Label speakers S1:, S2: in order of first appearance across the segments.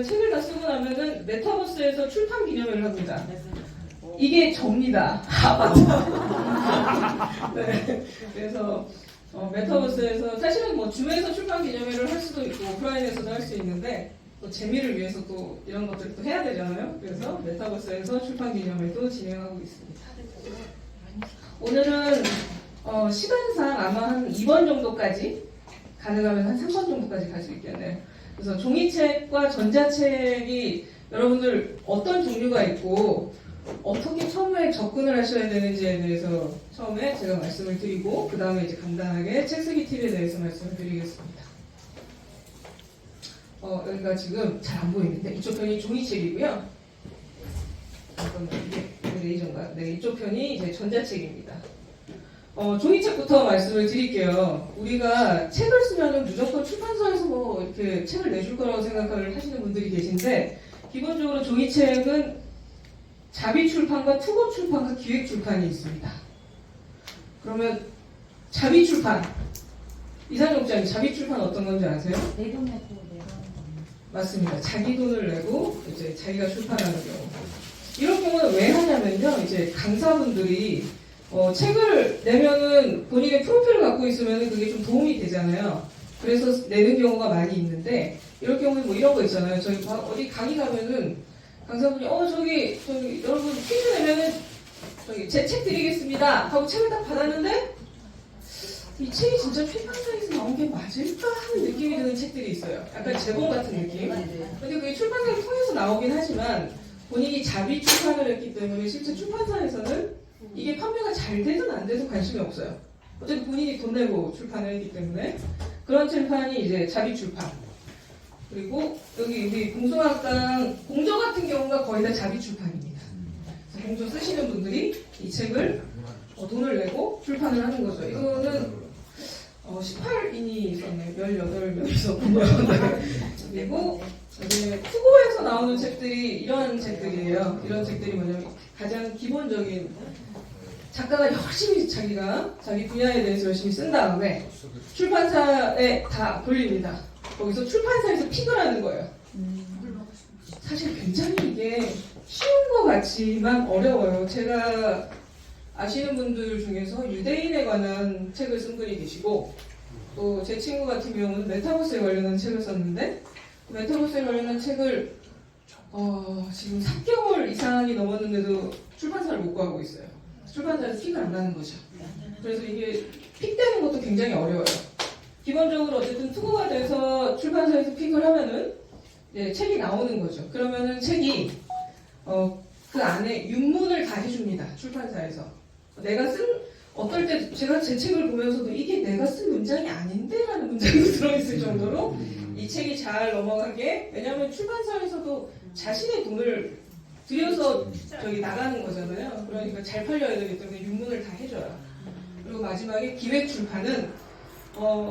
S1: 책을 다 쓰고 나면은 메타버스에서 출판 기념회를 합니다. 이게 접니다. 네. 그래서 메타버스에서 사실은 뭐 줌에서 출판 기념회를 할 수도 있고 오프라인에서도 할 수 있는데 또 재미를 위해서 또 이런 것들을 또 해야 되잖아요. 그래서 메타버스에서 출판 기념회도 진행하고 있습니다. 오늘은 시간상 아마 한 2번 정도까지 가능하면 한 3번 정도까지 갈 수 있겠네요. 그래서 종이책과 전자책이 여러분들 어떤 종류가 있고 어떻게 처음에 접근을 하셔야 되는지에 대해서 처음에 제가 말씀을 드리고 그 다음에 이제 간단하게 책쓰기 팁에 대해서 말씀을 드리겠습니다. 여기가 지금 잘 안 보이는데 이쪽 편이 종이책이고요. 잠깐만 이게 레이저인가요? 네, 이쪽 편이 이제 전자책입니다. 종이책부터 말씀을 드릴게요. 우리가 책을 쓰면 무조건 출판사에서 뭐 이렇게 책을 내줄 거라고 생각을 하시는 분들이 계신데 기본적으로 종이책은 자비출판과 투고출판과 기획출판이 있습니다. 그러면 자비출판 이상용장님 자비출판 어떤 건지 아세요?
S2: 내 돈 내고 내가
S1: 맞습니다. 자기 돈을 내고 이제 자기가 출판하는 경우. 이런 경우는 왜 하냐면요. 이제 강사분들이 책을 내면은 본인의 프로필을 갖고 있으면 그게 좀 도움이 되잖아요. 그래서 내는 경우가 많이 있는데 이럴 경우는 뭐 이런 거 있잖아요. 저희 어디 강의 가면은 강사분이 저기 여러분 퀴즈 내면은 저기 제 책 드리겠습니다 하고 책을 딱 받았는데 이 책이 진짜 출판사에서 나온 게 맞을까 하는 느낌이 드는 책들이 있어요. 약간 제본 같은 느낌. 근데 그게 출판사를 통해서 나오긴 하지만 본인이 자비 출판을 했기 때문에 실제 출판사에서는 이게 판매가 잘 되든 안 되든 관심이 없어요. 어쨌든 본인이 돈 내고 출판을 했기 때문에 그런 출판이 이제 자비 출판. 그리고 여기 우리 공소학당 공저 같은 경우가 거의 다 자비 출판입니다. 공저 쓰시는 분들이 이 책을 돈을 내고 출판을 하는 거죠. 이거는 18인이 있었네요. 18명이 있었고요. 그리고 이제 투고에서 나오는 책들이 이런 책들이에요. 이런 책들이 뭐냐면 가장 기본적인 작가가 열심히 자기 분야에 대해서 열심히 쓴 다음에 출판사에 다 돌립니다. 거기서 출판사에서 픽을 하는 거예요. 사실 굉장히 이게 쉬운 것 같지만 어려워요. 제가 아시는 분들 중에서 유대인에 관한 책을 쓴 분이 계시고 또 제 친구 같은 경우는 메타버스에 관련한 책을 썼는데 메타버스에 관련한 책을 지금 3개월 이상이 넘었는데도 출판사를 못 구하고 있어요. 출판사에서 픽을 안 나는 거죠. 그래서 이게 픽되는 것도 굉장히 어려워요. 기본적으로 어쨌든 투고가 돼서 출판사에서 픽을 하면은 책이 나오는 거죠. 그러면은 책이 그 안에 윤문을 다 해줍니다. 출판사에서. 내가 쓴 어떨 때 제가 제 책을 보면서도 이게 내가 쓴 문장이 아닌데 라는 문장도 들어있을 정도로 이 책이 잘 넘어가게 왜냐하면 출판사에서도 자신의 돈을 들여서 저기 나가는 거잖아요. 그러니까 잘 팔려야 되기 때문에 윤문을 다 해줘요. 그리고 마지막에 기획출판은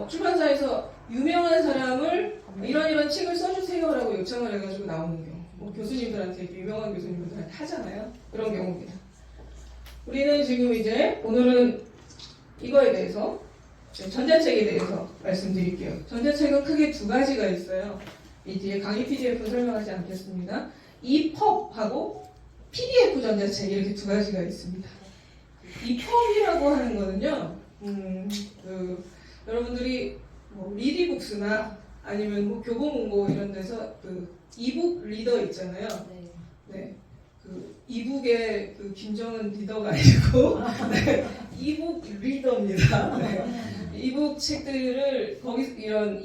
S1: 출판사에서 유명한 사람을 이런 책을 써주세요라고 요청을 해가지고 나오는 경우 뭐 교수님들한테 유명한 교수님들한테 하잖아요. 그런 경우입니다. 우리는 지금 이제 오늘은 이거에 대해서 전자책에 대해서 말씀드릴게요. 전자책은 크게 두 가지가 있어요. 이 뒤에 강의 PDF는 설명하지 않겠습니다. EPUB하고 PDF 전자책 이렇게 두 가지가 있습니다. EPUB이라고 하는 거는요. 여러분들이 뭐 리디북스나 아니면 뭐 교보문고 이런 데서 그 이북 리더 있잖아요. 네. 그 이북의 그 김정은 리더가 아니고 네, 이북 리더입니다. 네. 이북 책들을 거기서 이런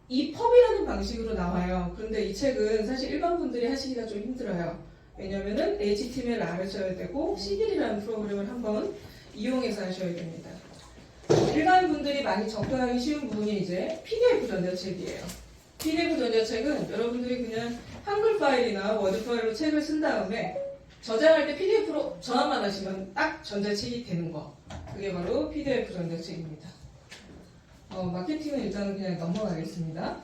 S1: EPUB이라는 방식으로 나와요. 그런데 이 책은 사실 일반 분들이 하시기가 좀 힘들어요. 왜냐면은 HTML 알으셔야 되고 CD라는 프로그램을 한번 이용해서 하셔야 됩니다. 일반 분들이 많이 접근하기 쉬운 부분이 이제 PDF 전자책이에요. PDF 전자책은 여러분들이 그냥 한글 파일이나 워드 파일로 책을 쓴 다음에 저장할 때 PDF로 저장만 하시면 딱 전자책이 되는 거. 그게 바로 PDF 전자책입니다. 마케팅은 일단은 그냥 넘어가겠습니다.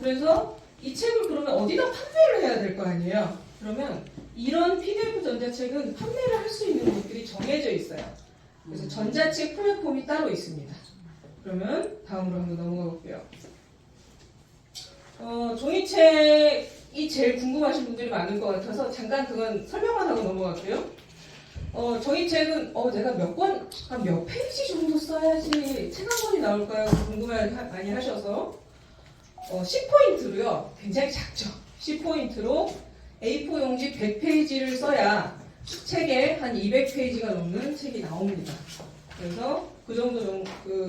S1: 그래서 이 책을 그러면 어디다 판매를 해야 될 거 아니에요? 그러면 이런 PDF 전자책은 판매를 할 수 있는 곳들이 정해져 있어요. 그래서 전자책 플랫폼이 따로 있습니다. 그러면 다음으로 한번 넘어가 볼게요. 종이책이 이 제일 궁금하신 분들이 많을 것 같아서 잠깐 그건 설명만 하고 넘어갈게요. 저희 책은 내가 한 몇 페이지 정도 써야지 책 한 권이 나올까요? 궁금해 많이 하셔서 10포인트로요. 굉장히 작죠. 10포인트로 A4 용지 100페이지를 써야 책에 한 200페이지가 넘는 책이 나옵니다. 그래서 그 정도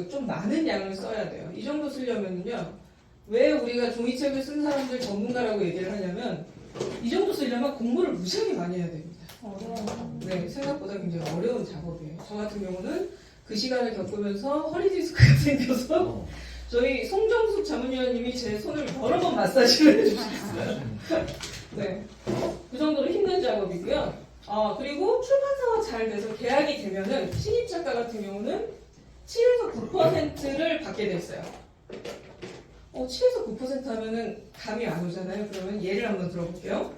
S1: 좀 많은 양을 써야 돼요. 이 정도 쓰려면요. 왜 우리가 종이책을 쓴 사람들 전문가라고 얘기를 하냐면 이 정도 쓰려면 공부를 무지하게 많이 해야 됩니다. 네, 생각보다 굉장히 어려운 작업이에요. 저 같은 경우는 그 시간을 겪으면서 허리 디스크가 생겨서 저희 송정숙 자문위원님이 제 손을 여러 번 마사지를 해주셨어요. 네, 그 정도로 힘든 작업이고요. 그리고 출판사가 잘 돼서 계약이 되면은 신입 작가 같은 경우는 7에서 9%를 받게 돼 있어요. 7에서 9% 하면은 감이 안 오잖아요. 그러면 예를 한번 들어볼게요.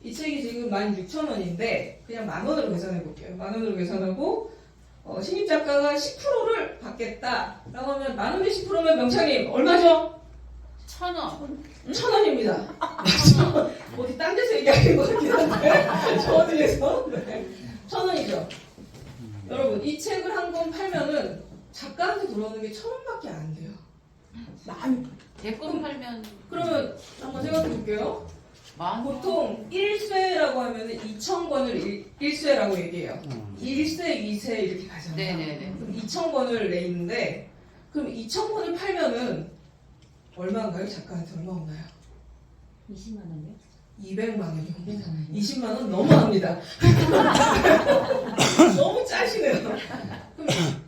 S1: 이 책이 지금 16,000원인데 그냥 10,000원으로 계산해 볼게요. 10,000원으로 계산하고 신입 작가가 10%를 받겠다라고 하면 10,000원에 10%면 명창님 얼마죠?
S2: 1,000원.
S1: 1,000원입니다. 어디 딴 데서 얘기하는 것 같긴 한데 저 어디에서? 네. 1,000원이죠. 여러분 이 책을 한 권 팔면은 작가한테 돌아오는 게 1,000원밖에 안 돼요.
S2: 대권 팔면
S1: 그러면 한번 생각해 볼게요. 보통 1쇄라고 하면은 2,000권을 1쇄라고 얘기해요. 1쇄, 2쇄 이렇게 가잖아요.
S2: 네네네.
S1: 그럼 2,000권을 내는데 그럼 2,000권을 팔면은 얼마인가요? 작가한테 얼마 오나요?
S3: 20만 원이요?
S1: 200만 원이요. 20만 원 너무합니다. 너무 짜시네요.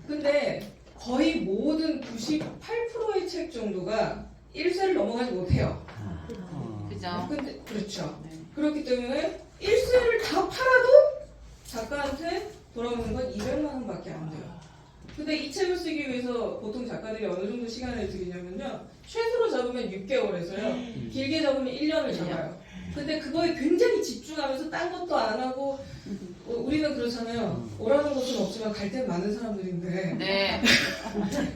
S1: 근데 거의 모든 98%의 책 정도가 1쇄를 넘어가지 못해요.
S2: 그죠?
S1: 근데 그렇죠.
S2: 네.
S1: 그렇기 때문에 1쇄를 다 팔아도 작가한테 돌아오는 건 200만 원밖에 안 돼요. 근데 이 책을 쓰기 위해서 보통 작가들이 어느 정도 시간을 들이냐면요. 최소로 잡으면 6개월에서요. 길게 잡으면 1년을 잡아요. 근데 그거에 굉장히 집중하면서 딴 것도 안 하고 우리는 그렇잖아요. 오라는 것은 없지만 갈 땐 많은 사람들인데
S2: 네.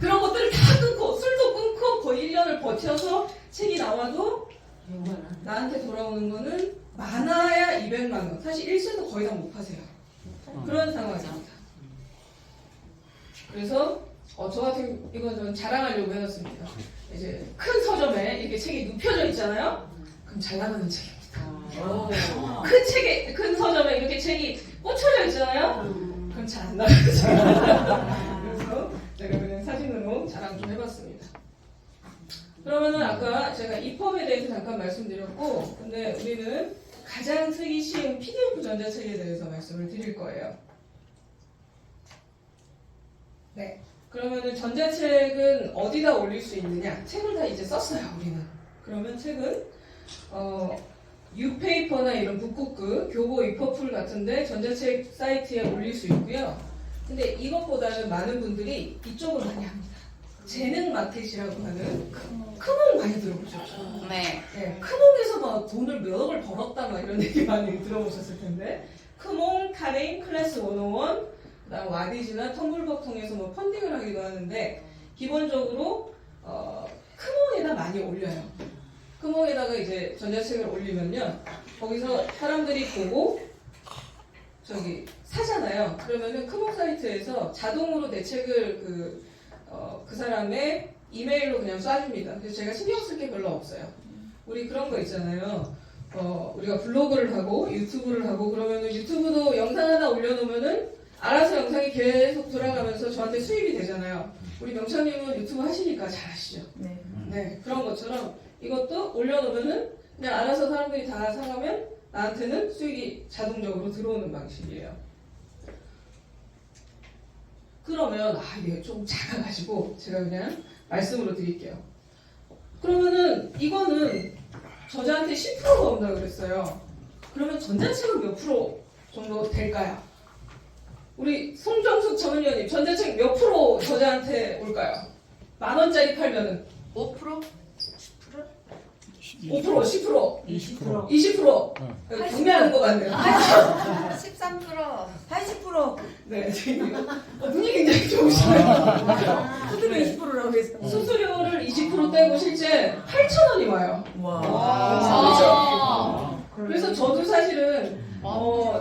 S1: 그런 것들을 다 끊고 술도 끊고 거의 1년을 버텨서 책이 나와도 나한테 돌아오는 거는 많아야 200만 원. 사실 1쇄도 거의 다 못 파세요. 그런 상황입니다. 그래서 저 같은 이건 저는 자랑하려고 해놨습니다. 이제 큰 서점에 이렇게 책이 눕혀져 있잖아요. 그럼 잘 나가는 책입니다. 큰 서점에 이렇게 책이 꽂혀져 있잖아요. 그럼 잘 안 나가는 책입니다. 그래서 제가 그냥 사진으로 자랑 좀 해봤습니다. 그러면은 아까 제가 EPUB에 대해서 잠깐 말씀드렸고, 근데 우리는 가장 쓰기 쉬운 PDF 전자책에 대해서 말씀을 드릴 거예요. 네. 그러면은 전자책은 어디다 올릴 수 있느냐? 책을 다 이제 썼어요, 우리는. 그러면 책은 유페이퍼나 이런 북쿠크, 교보 이퍼풀 같은데 전자책 사이트에 올릴 수 있고요. 근데 이것보다는 많은 분들이 이쪽을 많이 합니다. 재능 마켓이라고 하는 크몽 많이 들어보셨죠?
S2: 네.
S1: 네, 크몽에서 막 돈을 몇 억을 벌었다 막 이런 얘기 많이 들어보셨을 텐데 크몽, 카레인, 클래스 101, 그다음 와디즈나 텀블벅 통해서 뭐 펀딩을 하기도 하는데 기본적으로 크몽에다 많이 올려요. 크몽에다가 이제 전자책을 올리면요, 거기서 사람들이 보고 사잖아요. 그러면은 크몽 사이트에서 자동으로 내 책을 그 사람의 이메일로 그냥 쏴줍니다. 그래서 제가 신경 쓸 게 별로 없어요. 우리 그런 거 있잖아요. 우리가 블로그를 하고 유튜브를 하고 그러면은 유튜브도 영상 하나 올려놓으면은 알아서 영상이 계속 돌아가면서 저한테 수입이 되잖아요. 우리 명창님은 유튜브 하시니까 잘 아시죠? 네, 그런 것처럼 이것도 올려놓으면은 그냥 알아서 사람들이 다 사가면 나한테는 수익이 자동적으로 들어오는 방식이에요. 그러면 이게 좀 작아가지고 제가 그냥 말씀으로 드릴게요. 그러면은 이거는 저자한테 10%가 온다고 그랬어요. 그러면 전자책은 몇 프로 정도 될까요? 우리 송정숙 전문위원님, 전자책 몇 프로 저자한테 올까요? 10,000원짜리 팔면은
S2: 5%?
S1: 5%, 10%,
S4: 20%.
S1: 20%. 경매하는 것 같네요.
S3: 13%, 80%.
S1: 네, 지금 눈이 굉장히 좋으시네요.
S3: 수수료 20%라고 해서.
S1: 수수료를 20% 떼고 실제 8,000원이 와요.
S3: 와.
S1: 그렇죠?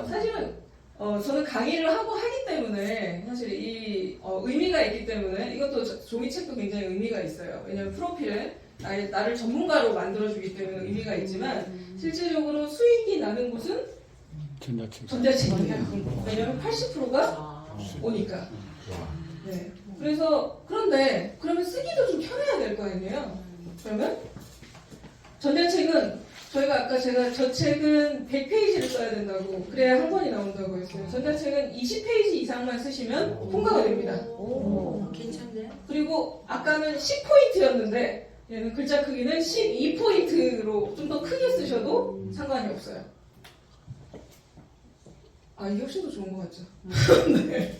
S1: 사실은 저는 강의를 하기 때문에 사실 이 의미가 있기 때문에 이것도 종이책도 굉장히 의미가 있어요. 왜냐하면 프로필에 나를 전문가로 만들어주기 때문에 의미가 있지만 실질적으로 수익이 나는 곳은 전자책이에요. 왜냐하면 80%가 오니까. 네. 그래서 그러면 쓰기도 좀 편해야 될 거 아니에요. 그러면 전자책은 제가 저 책은 100페이지를 써야 된다고 그래야 한 권이 나온다고 했어요. 전자책은 20페이지 이상만 쓰시면 통과가 됩니다.
S3: 오, 괜찮네.
S1: 그리고 아까는 10포인트였는데 얘는 글자 크기는 12포인트로 좀 더 크게 쓰셔도 상관이 없어요. 이게 훨씬 더 좋은 것 같죠? 네.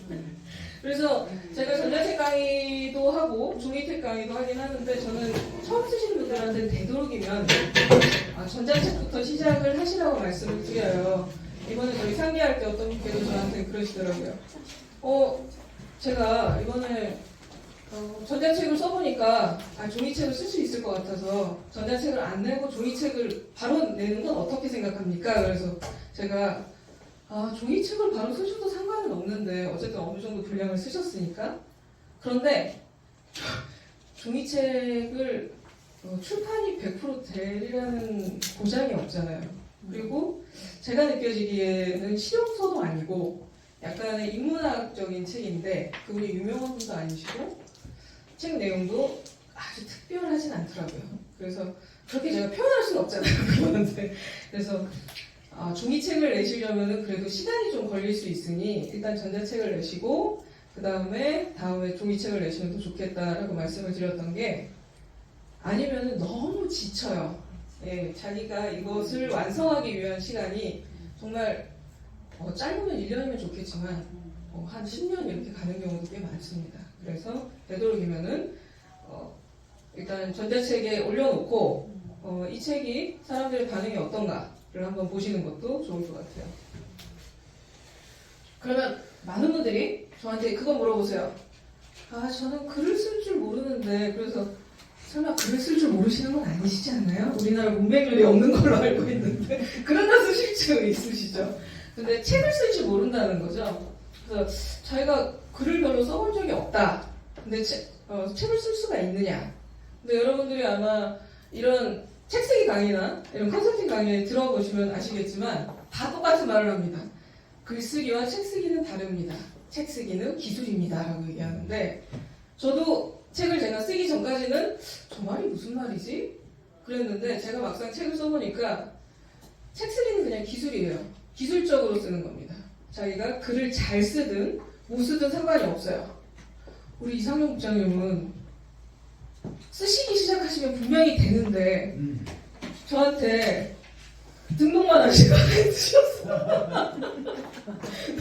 S1: 그래서 제가 전자책 강의도 하고 종이책 강의도 하긴 하는데 저는 처음 쓰시는 분들한테 되도록이면 전자책부터 시작을 하시라고 말씀을 드려요. 이번에 저희 상기할 때 어떤 분께서 저한테 그러시더라고요. 제가 이번에 전자책을 써보니까 종이책을 쓸 수 있을 것 같아서 전자책을 안 내고 종이책을 바로 내는 건 어떻게 생각합니까? 그래서 제가 종이책을 바로 쓰셔도 상관은 없는데 어쨌든 어느 정도 분량을 쓰셨으니까 그런데 종이책을 출판이 100% 되리라는 보장이 없잖아요. 그리고 제가 느껴지기에는 실용서도 아니고 약간의 인문학적인 책인데 그분이 유명한 분도 아니시고 책 내용도 아주 특별하진 않더라고요. 그래서 그렇게 제가 표현할 수는 없잖아요. 그분한테. 그래서 종이책을 내시려면은 그래도 시간이 좀 걸릴 수 있으니 일단 전자책을 내시고 다음에 종이책을 내시면 더 좋겠다라고 말씀을 드렸던 게 아니면은 너무 지쳐요. 예, 자기가 이것을 완성하기 위한 시간이 정말 짧으면 1년이면 좋겠지만 한 10년 이렇게 가는 경우도 꽤 많습니다. 그래서 되도록이면은 일단 전자책에 올려놓고 이 책이 사람들의 반응이 어떤가를 한번 보시는 것도 좋을 것 같아요. 그러면 많은 분들이 저한테 그거 물어보세요. 저는 글을 쓸 줄 모르는데 그래서 설마 글을 쓸 줄 모르시는 건 아니시지 않나요? 우리나라 문맹률이 없는 걸로 알고 있는데 그러다 쓰실 수 있으시죠? 근데 책을 쓸 줄 모른다는 거죠. 그래서 자기가 글을 별로 써본 적이 없다. 근데 책을 쓸 수가 있느냐? 근데 여러분들이 아마 이런 책쓰기 강의나 이런 컨설팅 강의 들어보시면 아시겠지만 다 똑같은 말을 합니다. 글쓰기와 책쓰기는 다릅니다. 책쓰기는 기술입니다. 라고 얘기하는데 저도 책을 제가 쓰기 전까지는 저 말이 무슨 말이지? 그랬는데 제가 막상 책을 써보니까 책쓰기는 그냥 기술이에요. 기술적으로 쓰는 겁니다. 자기가 글을 잘 쓰든 못 쓰든 상관이 없어요. 우리 이상용 국장님은 쓰시기 시작하시면 분명히 되는데 저한테 등록만 하시고 쓰셨어요.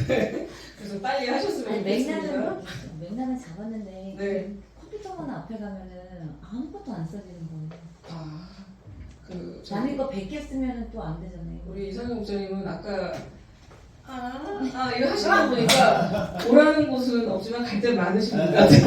S1: 네. 그래서 빨리 하셨으면 좋겠습니다.
S3: 맥락은 잡았는데
S1: 네.
S3: 컴퓨터만 앞에 가면은 아무것도 안 써지는 거예요. 남의 거 100개 쓰면은 또 안 되잖아요.
S1: 우리 이상용 국장님은 아까 이거 하시는 거 보니까 오라는 곳은 없지만 갈 때 많으신 것 같아요.